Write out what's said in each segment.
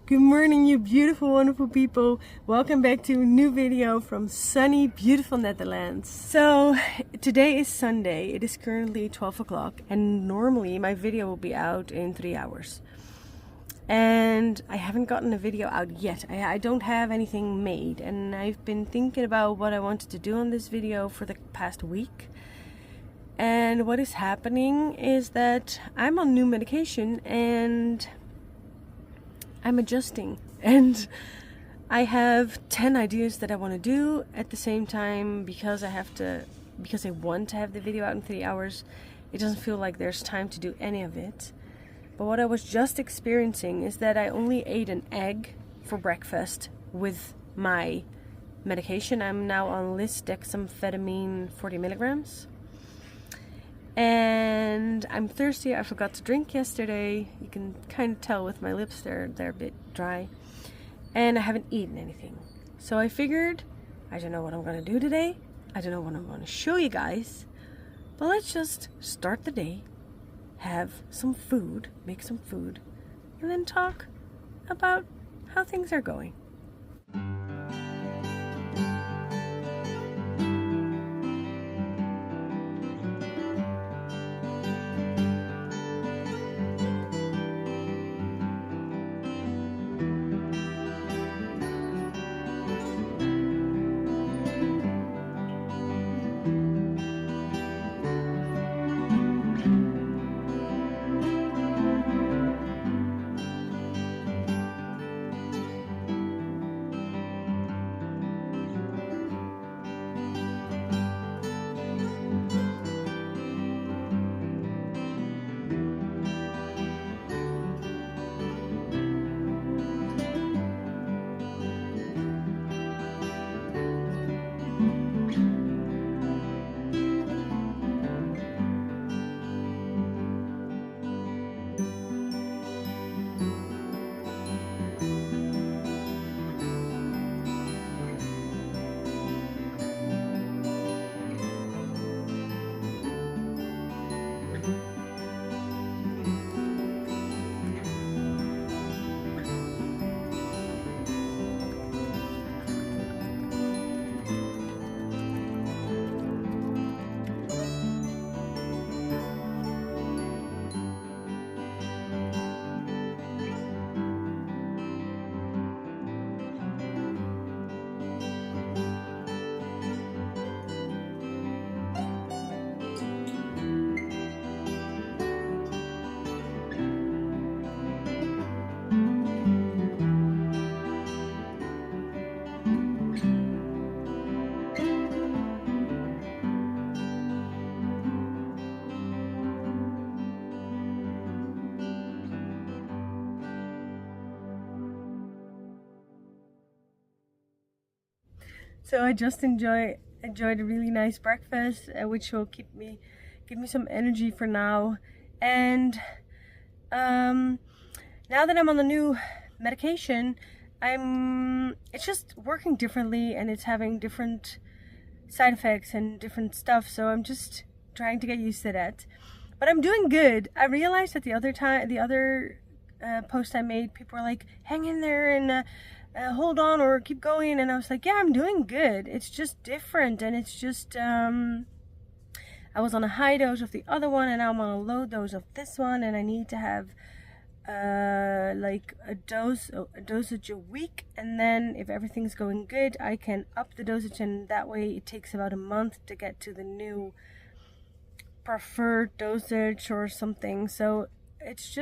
Good morning, you beautiful, wonderful people. Welcome back to a new video from sunny, beautiful Netherlands. So today is Sunday. It is currently 12 o'clock and normally my video will be out in 3 hours. And I haven't gotten a video out yet. I don't have anything made, and I've been thinking about what I wanted to do on this video for the past week. And what is happening is that I'm on new medication and I'm adjusting, and I have 10 ideas that I want to do at the same time because I want to have the video out in 3 hours. It doesn't feel like there's time to do any of it. But what I was just experiencing is that I only ate an egg for breakfast with my medication. I'm now on lisdexamfetamine 40 milligrams. And I'm thirsty. I forgot to drink yesterday. You can kind of tell with my lips, they're a bit dry. And I haven't eaten anything. So I figured, I don't know what I'm going to do today. I don't know what I'm going to show you guys. But let's just start the day, have some food, make some food, and then talk about how things are going. So I just enjoyed a really nice breakfast, which will give me some energy for now. And now that I'm on the new medication, it's just working differently, and it's having different side effects and different stuff. So I'm just trying to get used to that. But I'm doing good. I realized that the other post I made, people were like, "Hang in there and hold on or keep going," and I was like, yeah, I'm doing good. It's just different, and it's just I was on a high dose of the other one, and now I'm on a low dose of this one, and I need to have like a dosage a week, and then if everything's going good, I can up the dosage, and that way it takes about a month to get to the new preferred dosage or something. So it's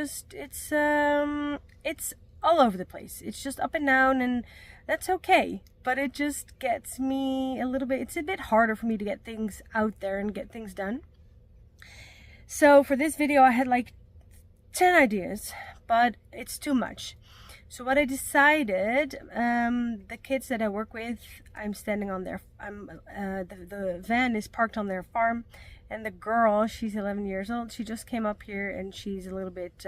all over the place. It's just up and down, and that's okay. But it just gets me a little bit, it's a bit harder for me to get things out there and get things done. So for this video, I had like 10 ideas, but it's too much. So what I decided, the kids that I work with, I'm standing on their, the van is parked on their farm, and the girl, she's 11 years old. She just came up here, and she's a little bit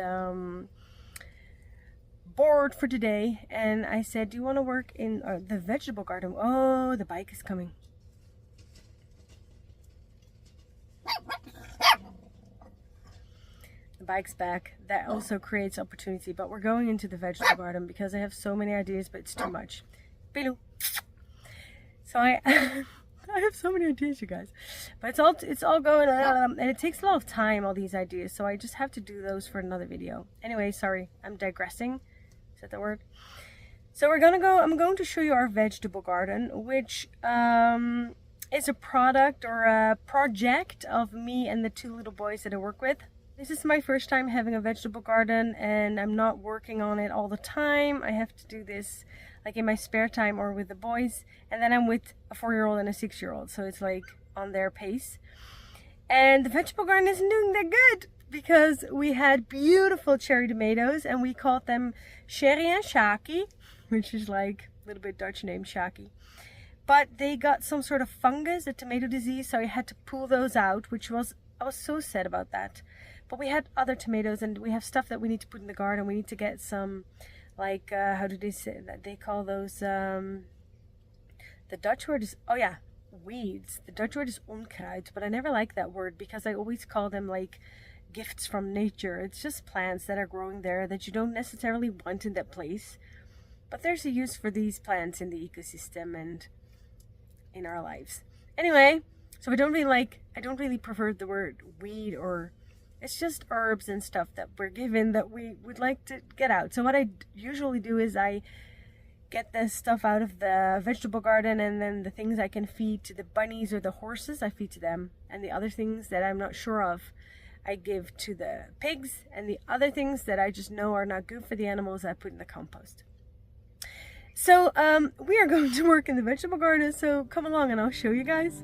bored for today, and I said, do you want to work in the vegetable garden? Oh, the bike is coming. the bike's back. That also creates opportunity. But we're going into the vegetable garden because I have so many ideas, but it's too much. Bilou. So I have so many ideas, you guys. But it's all going on, and it takes a lot of time, all these ideas. So I just have to do those for another video. Anyway, sorry, I'm digressing. Is that the word? So I'm going to show you our vegetable garden, which is a product or a project of me and the 2 little boys that I work with. This is my first time having a vegetable garden, and I'm not working on it all the time. I have to do this like in my spare time or with the boys, and then I'm with a 4-year-old and a 6-year-old, so it's like on their pace. And the vegetable garden isn't doing that good because we had beautiful cherry tomatoes, and we called them Sherry and Shaki, which is like a little bit Dutch name, Shaki. But they got some sort of fungus, a tomato disease, so I had to pull those out, I was so sad about that. But we had other tomatoes, and we have stuff that we need to put in the garden. We need to get some, like, how do they say that? They call those, the Dutch word is, oh yeah, weeds. The Dutch word is onkruid, but I never like that word because I always call them like gifts from nature. It's just plants that are growing there that you don't necessarily want in that place. But there's a use for these plants in the ecosystem and in our lives. Anyway, so I don't really prefer the word weed, or it's just herbs and stuff that we're given that we would like to get out. So what I usually do is I get the stuff out of the vegetable garden, and then the things I can feed to the bunnies or the horses, I feed to them. And the other things that I'm not sure of, I give to the pigs. And the other things that I just know are not good for the animals, I put in the compost. So we are going to work in the vegetable garden, so come along and I'll show you guys.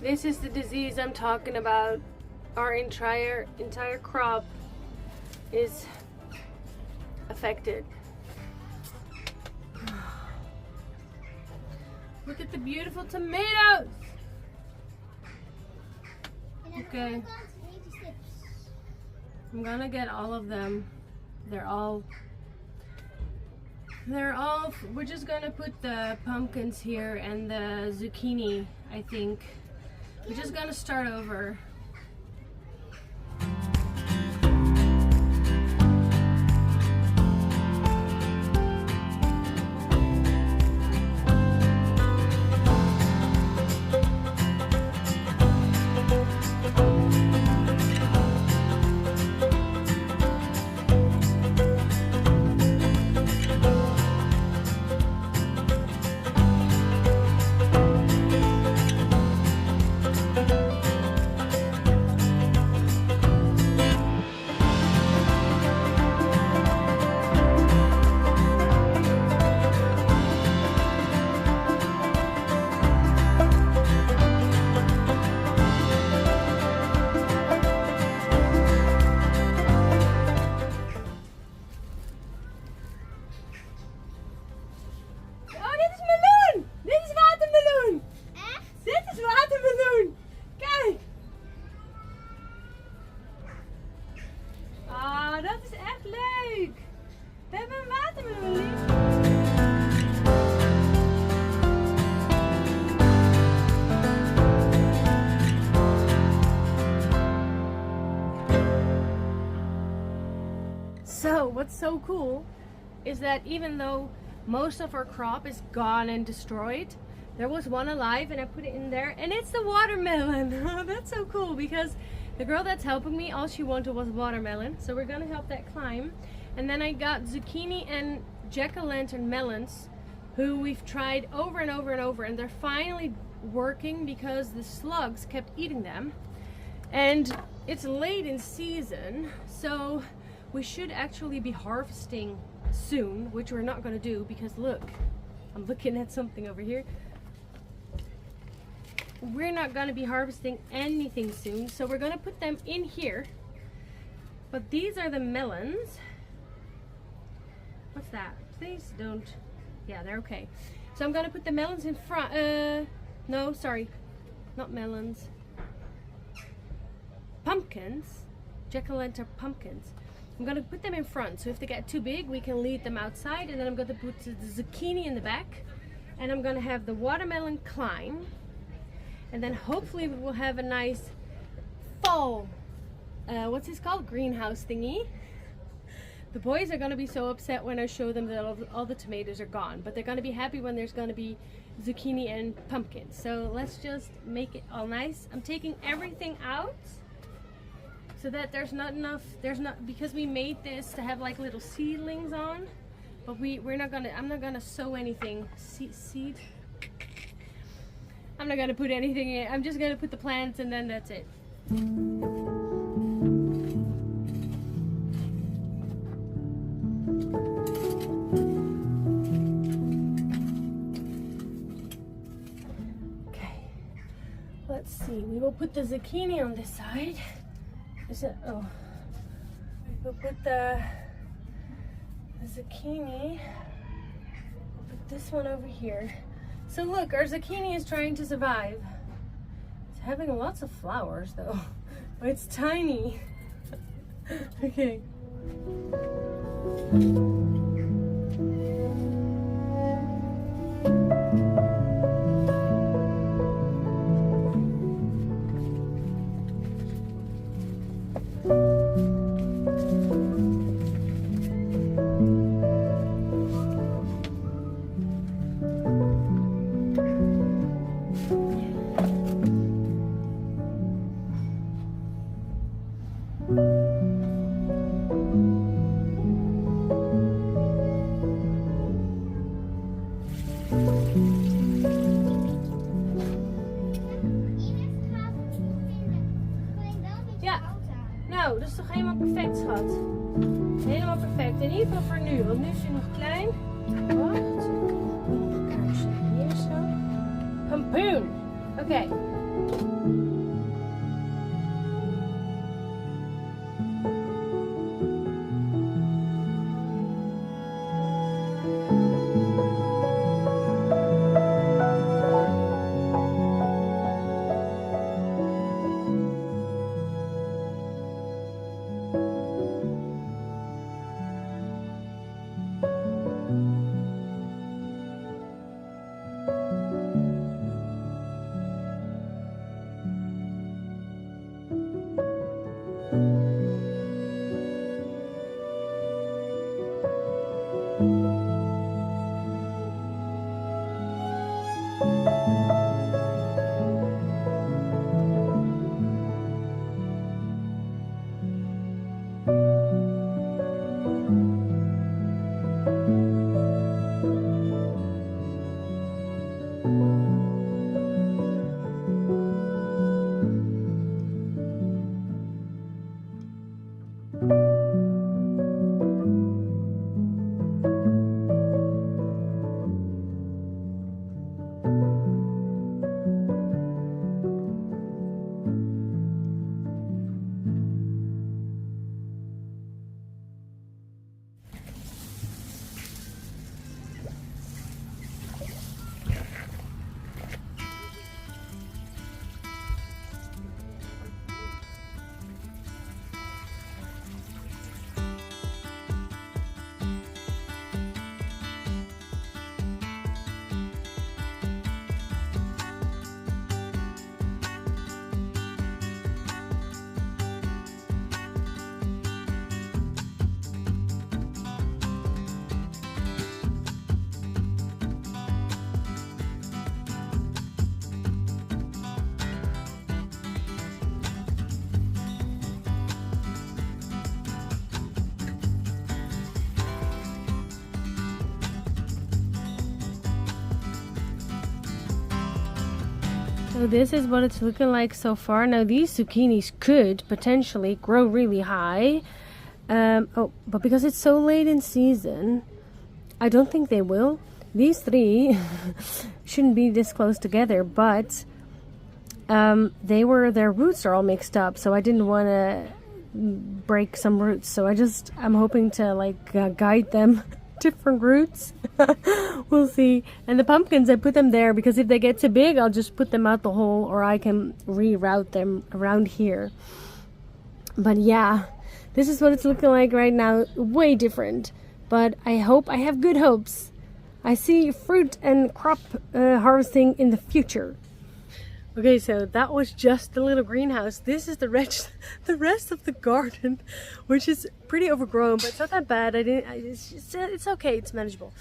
This is the disease I'm talking about. Our entire crop is affected. Look at the beautiful tomatoes. Okay. I'm gonna get all of them. We're just gonna put the pumpkins here and the zucchini, I think. We're just gonna start over. So what's so cool is that even though most of our crop is gone and destroyed, there was one alive, and I put it in there, and it's the watermelon. Oh, that's so cool, because the girl that's helping me, all she wanted was watermelon, so we're gonna help that climb. And then I got zucchini and jack-o'-lantern melons, who we've tried over and over and over, and they're finally working because the slugs kept eating them. And it's late in season, so we should actually be harvesting soon, which we're not going to do because look, I'm looking at something over here. We're not going to be harvesting anything soon, so we're going to put them in here. But these are the melons. What's that? Please don't. Yeah, they're okay. So I'm going to put the melons in front. No, sorry, not melons. Pumpkins, jack-o'-lantern pumpkins. I'm going to put them in front, so if they get too big we can leave them outside, and then I'm going to put the zucchini in the back, and I'm going to have the watermelon climb, and then hopefully we will have a nice fall, what's this called, greenhouse thingy. The boys are going to be so upset when I show them that all the tomatoes are gone, but they're going to be happy when there's going to be zucchini and pumpkins. So let's just make it all nice. I'm taking everything out so that there's not enough, because we made this to have like little seedlings on, but we're not gonna, I'm not gonna sow anything, seed, I'm not gonna put anything in, I'm just gonna put the plants and then that's it. Okay, let's see, we will put the zucchini on this side. Is it, oh, we'll put the zucchini, we'll put this one over here. So look, our zucchini is trying to survive. It's having lots of flowers though, but it's tiny. Okay. Nou, dat is toch helemaal perfect, schat? Helemaal perfect. In ieder geval voor nu, want nu is hij nog klein. Wacht. Kaarsje hier zo. Pompoen. Oké. So this is what it's looking like so far. Now these zucchinis could potentially grow really high. But because it's so late in season, I don't think they will. These three shouldn't be this close together, but their roots are all mixed up, so I didn't want to break some roots. So I'm hoping to like guide them different roots. We'll see. And the pumpkins, I put them there because if they get too big, I'll just put them out the hole, or I can reroute them around here. But yeah, this is what it's looking like right now. Way different, but I have good hopes. I see fruit and crop harvesting in the future. Okay, so that was just the little greenhouse. This is the rest of the garden, which is pretty overgrown, but it's not that bad. It's okay, it's manageable.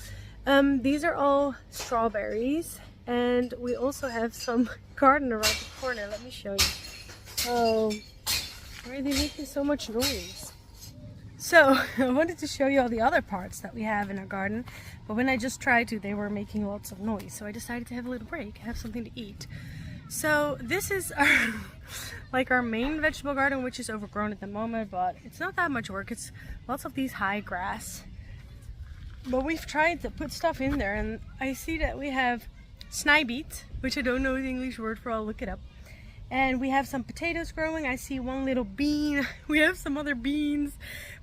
These are all strawberries, and we also have some garden around the corner. Let me show you. Oh, why are they making so much noise? So I wanted to show you all the other parts that we have in our garden, but when I just tried to, they were making lots of noise. So I decided to have a little break, have something to eat. So this is our main vegetable garden, which is overgrown at the moment, but it's not that much work. It's lots of these high grass. But we've tried to put stuff in there, and I see that we have snijbeet, which I don't know the English word for, I'll look it up. And we have some potatoes growing. I see one little bean. We have some other beans,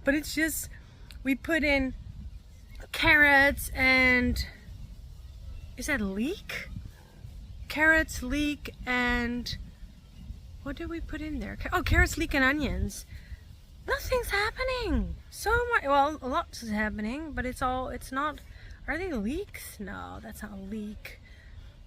but it's just, we put in carrots and, is that leek? Carrots, leek, and what did we put in there? Oh, carrots, leek, and onions. Nothing's happening. So much, well, a lot is happening, but it's not, are they leeks? No, that's not a leek.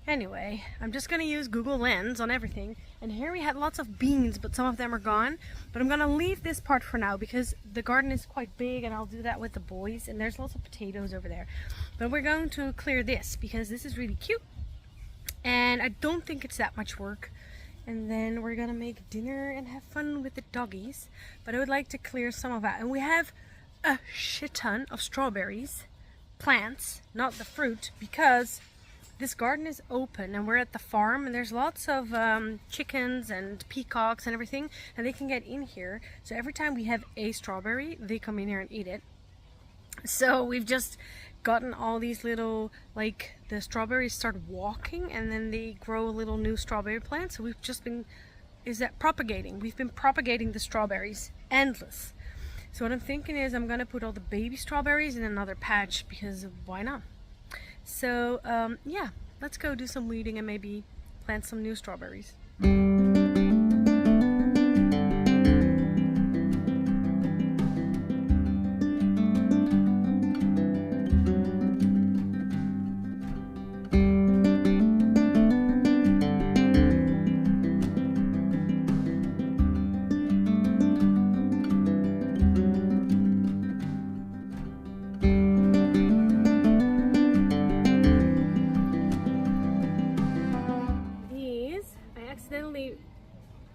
Anyway, I'm just gonna use Google Lens on everything. And here we had lots of beans, but some of them are gone. But I'm gonna leave this part for now because the garden is quite big, and I'll do that with the boys. And there's lots of potatoes over there. But we're going to clear this because this is really cute. And I don't think it's that much work. And then we're gonna make dinner and have fun with the doggies. But I would like to clear some of that. And we have a shit ton of strawberries, plants, not the fruit, because this garden is open and we're at the farm, and there's lots of chickens and peacocks and everything, and they can get in here. So every time we have a strawberry, they come in here and eat it. So we've just gotten all these little, like, the strawberries start walking and then they grow a little new strawberry plant. So we've just been, propagating? We've been propagating the strawberries, endless. So what I'm thinking is I'm gonna put all the baby strawberries in another patch, because why not? So yeah, let's go do some weeding and maybe plant some new strawberries.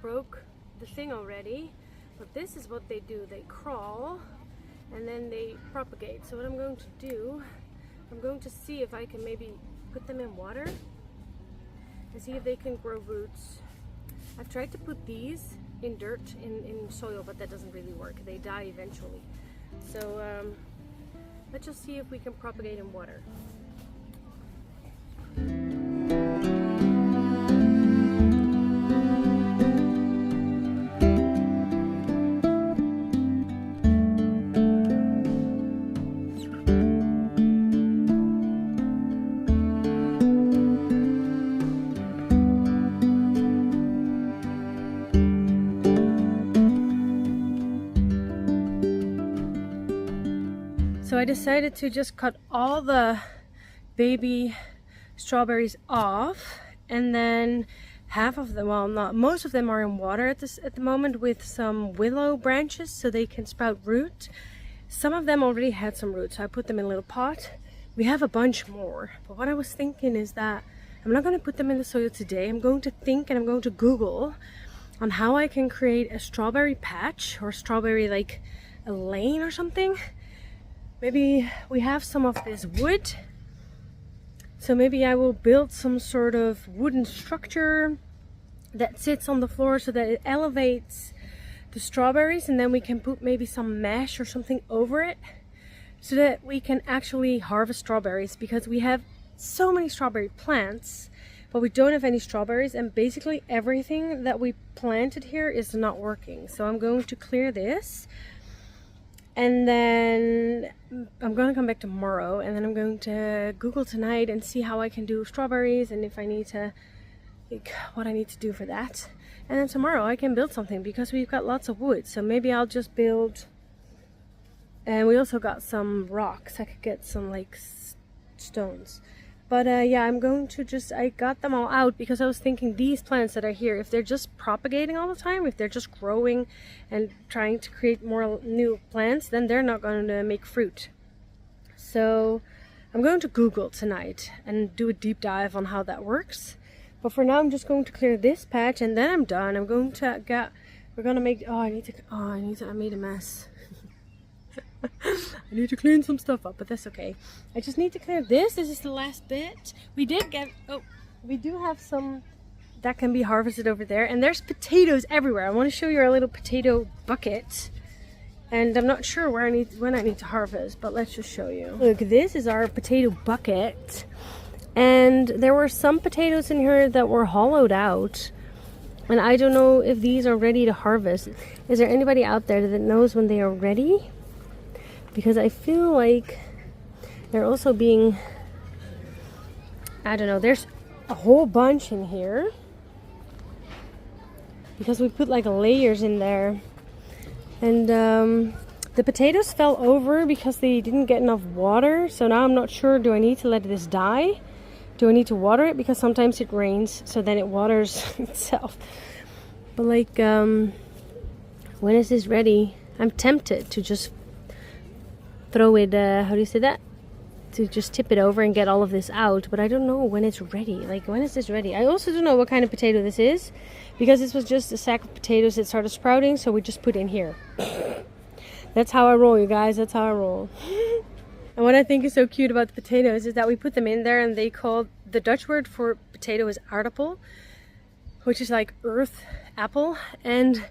Broke the thing already, but this is what they do. They crawl and then they propagate. So what I'm going to do, I'm going to see if I can maybe put them in water and see if they can grow roots. I've tried to put these in dirt, in soil, but that doesn't really work. They die eventually. So let's just see if we can propagate in water. So I decided to just cut all the baby strawberries off, and then half of them, well, not most of them, are in water at the moment with some willow branches so they can sprout root. Some of them already had some roots, so I put them in a little pot. We have a bunch more, but what I was thinking is that I'm not going to put them in the soil today. I'm going to think, and I'm going to Google on how I can create a strawberry patch, or strawberry, like a lane or something. Maybe we have some of this wood, so maybe I will build some sort of wooden structure that sits on the floor so that it elevates the strawberries, and then we can put maybe some mesh or something over it so that we can actually harvest strawberries, because we have so many strawberry plants but we don't have any strawberries, and basically everything that we planted here is not working. So I'm going to clear this, and then I'm going to come back tomorrow, and then I'm going to Google tonight and see how I can do strawberries and if I need to, like, what I need to do for that. And then tomorrow I can build something because we've got lots of wood. So maybe I'll just build, and we also got some rocks. I could get some like stones. But yeah, I'm going to just, I got them all out because I was thinking these plants that are here, if they're just propagating all the time, if they're just growing and trying to create more new plants, then they're not going to make fruit. So I'm going to Google tonight and do a deep dive on how that works. But for now, I'm just going to clear this patch and then I'm done. I'm going to get, we're going to make, I made a mess. I need to clean some stuff up, but that's okay. I just need to clear this. This is the last bit. We did get, we do have some that can be harvested over there, and there's potatoes everywhere. I want to show you our little potato bucket, and I'm not sure where when I need to harvest, but let's just show you. Look, this is our potato bucket, and there were some potatoes in here that were hollowed out, and I don't know if these are ready to harvest. Is there anybody out there that knows when they are ready? Because I feel like they're also being, I don't know, there's a whole bunch in here because we put like layers in there, and the potatoes fell over because they didn't get enough water. So now I'm not sure, do I need to let this die? Do I need to water it? Because sometimes it rains, so then it waters itself. But like, when is this ready? I'm tempted to just throw it, how do you say that? To just tip it over and get all of this out, but I don't know when it's ready. Like, when is this ready? I also don't know what kind of potato this is, because this was just a sack of potatoes that started sprouting, so we just put in here. That's how I roll, you guys. That's how I roll. And what I think is so cute about the potatoes is that we put them in there, and they called, the Dutch word for potato is aardappel, which is like earth apple. And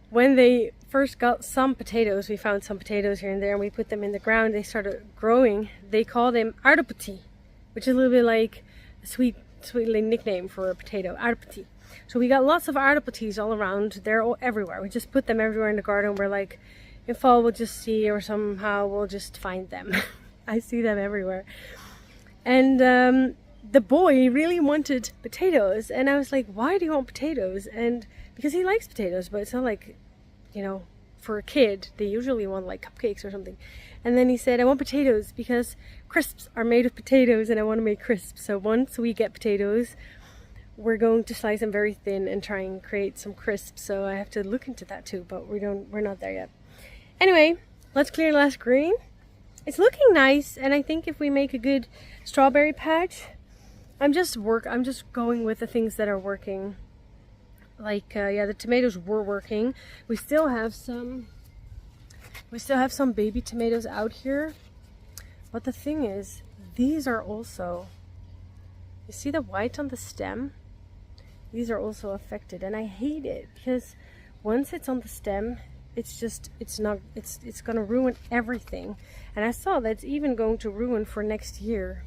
when they first got some potatoes, we found some potatoes here and there, and we put them in the ground, they started growing. They call them aardappeltje, which is a little bit like a sweet nickname for a potato, aardappeltje. So we got lots of aardappeltjes all around. They're all everywhere. We just put them everywhere in the garden. We're like, in fall we'll just see, or somehow we'll just find them. I see them everywhere. And the boy really wanted potatoes, and I was like, why do you want potatoes? And because he likes potatoes, but it's not like, you know, for a kid, they usually want like cupcakes or something. And then he said, I want potatoes because crisps are made of potatoes and I want to make crisps. So once we get potatoes, we're going to slice them very thin and try and create some crisps. So I have to look into that too, but we're not there yet. Anyway, let's clear last green. It's looking nice, and I think if we make a good strawberry patch, I'm just going with the things that are working. Like, yeah, the tomatoes were working. We still have some baby tomatoes out here. But the thing is, these are also, you see the white on the stem? These are also affected, and I hate it because once it's on the stem, it's gonna ruin everything. And I saw that's even going to ruin for next year.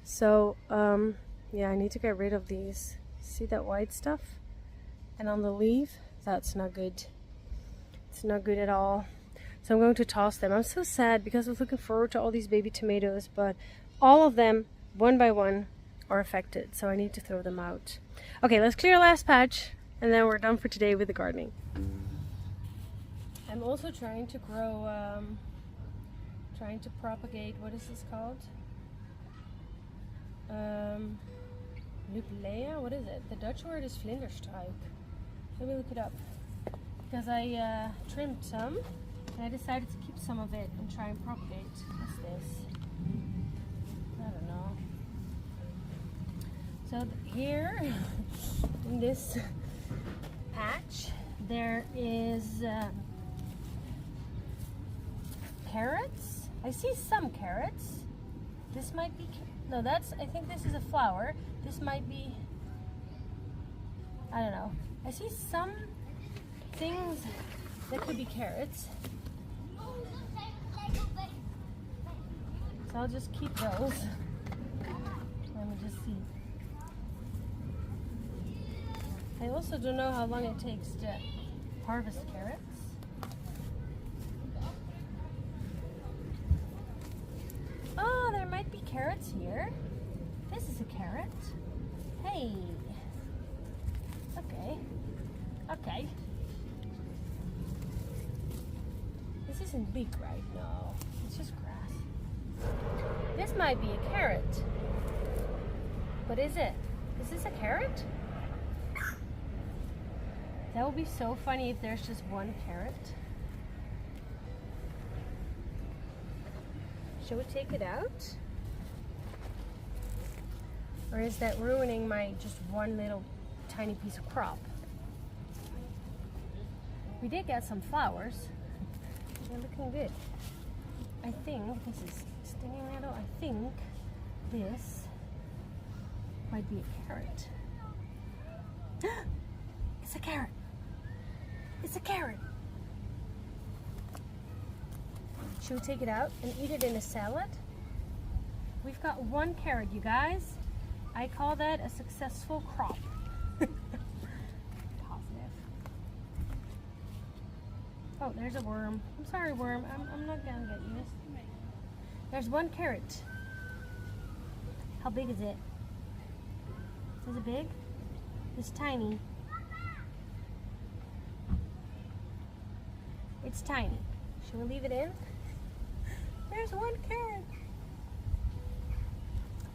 So, yeah, I need to get rid of these. See that white stuff? And on the leaf, that's not good. It's not good at all. So I'm going to toss them. I'm so sad because I was looking forward to all these baby tomatoes, but all of them, one by one, are affected. So I need to throw them out. Okay, let's clear last patch, and then we're done for today with the gardening. I'm also trying to grow, trying to propagate, what is this called? Nuclea? What is it? The Dutch word is vlinderstruik. Let me look it up. Because I trimmed some, and I decided to keep some of it and try and propagate. What's this? I don't know. So here, in this patch, there is carrots. I see some carrots. This might be, no, I think this is a flower. This might be I don't know. I see some things that could be carrots. So I'll just keep those. Let me just see. I also don't know how long it takes to harvest carrots. Oh, there might be carrots here. This is a carrot. Hey. Okay. Okay. This isn't big, right? No. It's just grass. This might be a carrot. What is it? Is this a carrot? That would be so funny if there's just one carrot. Should we take it out? Or is that ruining my just one little tiny piece of crop? We did get some flowers. They're looking good. I think this is stinging nettle. I think this might be a carrot. It's a carrot. It's a carrot. Should we take it out and eat it in a salad? We've got one carrot, you guys. I call that a successful crop. Positive. Oh, there's a worm. I'm sorry, worm. I'm not gonna get you. There's one carrot. How big is it? Is it big? It's tiny. It's tiny. Should we leave it in? There's one carrot.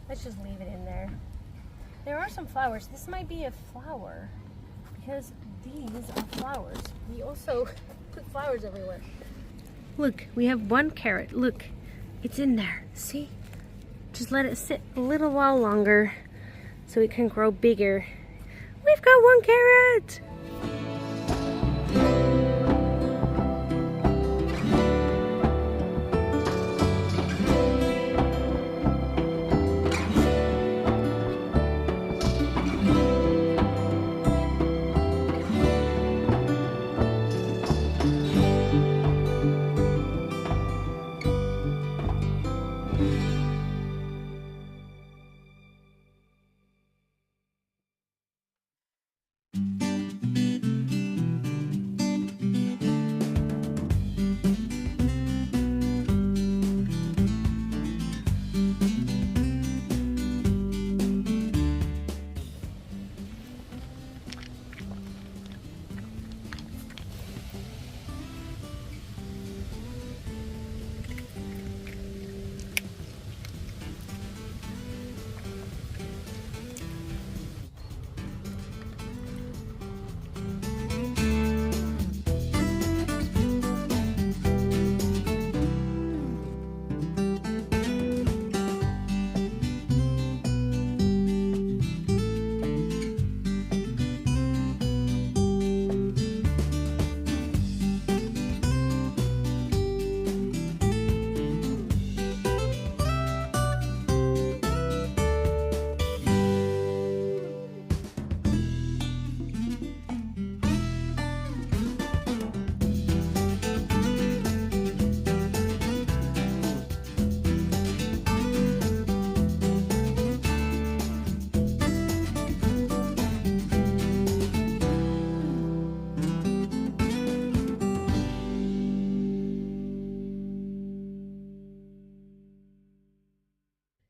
Let's just leave it in there. There are some flowers. This might be a flower because these are flowers. We also put flowers everywhere. Look, we have one carrot. Look, it's in there. See? Just let it sit a little while longer so it can grow bigger. We've got one carrot.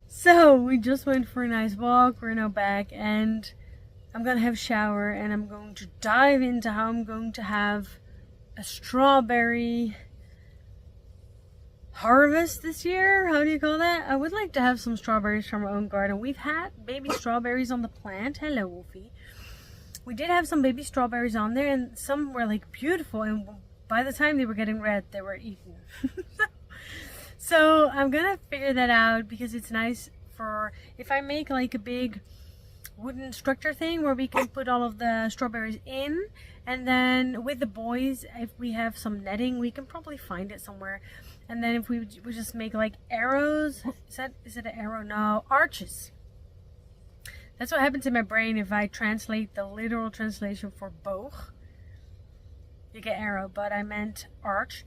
So we just went for a nice walk. We're now back and I'm gonna have a shower and I'm going to dive into how I'm going to have a strawberry harvest this year. How do you call that? I would like to have some strawberries from our own garden. We've had baby strawberries on the plant. Hello, Wolfie. We did have some baby strawberries on there and some were like beautiful, and by the time they were getting red, they were eaten. So I'm gonna figure that out because it's nice for if I make like a big wooden structure thing where we can put all of the strawberries in, and then with the boys, if we have some netting, we can probably find it somewhere. And then if we just make like arrows, is it an arrow? No, arches. That's what happens in my brain if I translate the literal translation for boog. You get arrow, but I meant arch.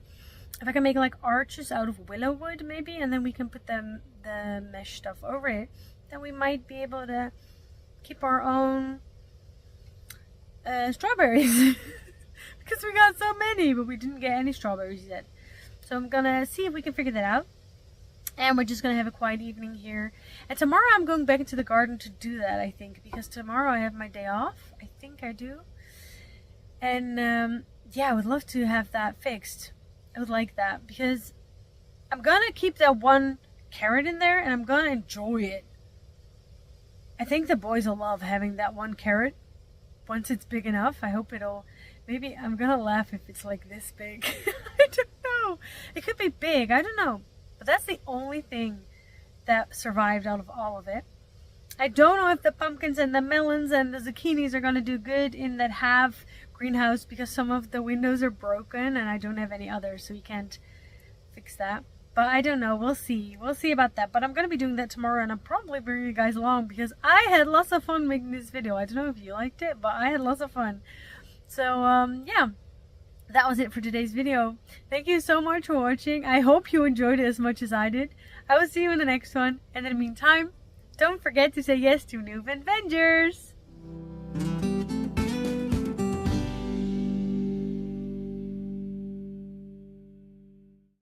If I can make like arches out of willow wood maybe, and then we can put the mesh stuff over it, then we might be able to keep our own strawberries. Because we got so many, but we didn't get any strawberries yet. So I'm gonna see if we can figure that out. And we're just gonna have a quiet evening here. And tomorrow I'm going back into the garden to do that, I think. Because tomorrow I have my day off. I think I do. And yeah, I would love to have that fixed. I would like that. Because I'm gonna keep that one carrot in there and I'm gonna enjoy it. I think the boys will love having that one carrot. Once it's big enough, I hope it'll... Maybe I'm gonna laugh if it's like this big. I don't know. It could be big. I don't know. But that's the only thing that survived out of all of it. I don't know if the pumpkins and the melons and the zucchinis are gonna do good in that half greenhouse because some of the windows are broken and I don't have any others, so you can't fix that. But I don't know. We'll see. We'll see about that. But I'm gonna be doing that tomorrow, and I'm probably bringing you guys along because I had lots of fun making this video. I don't know if you liked it, but I had lots of fun. So, yeah, that was it for today's video. Thank you so much for watching. I hope you enjoyed it as much as I did. I will see you in the next one. And in the meantime, don't forget to say yes to Newvanventures.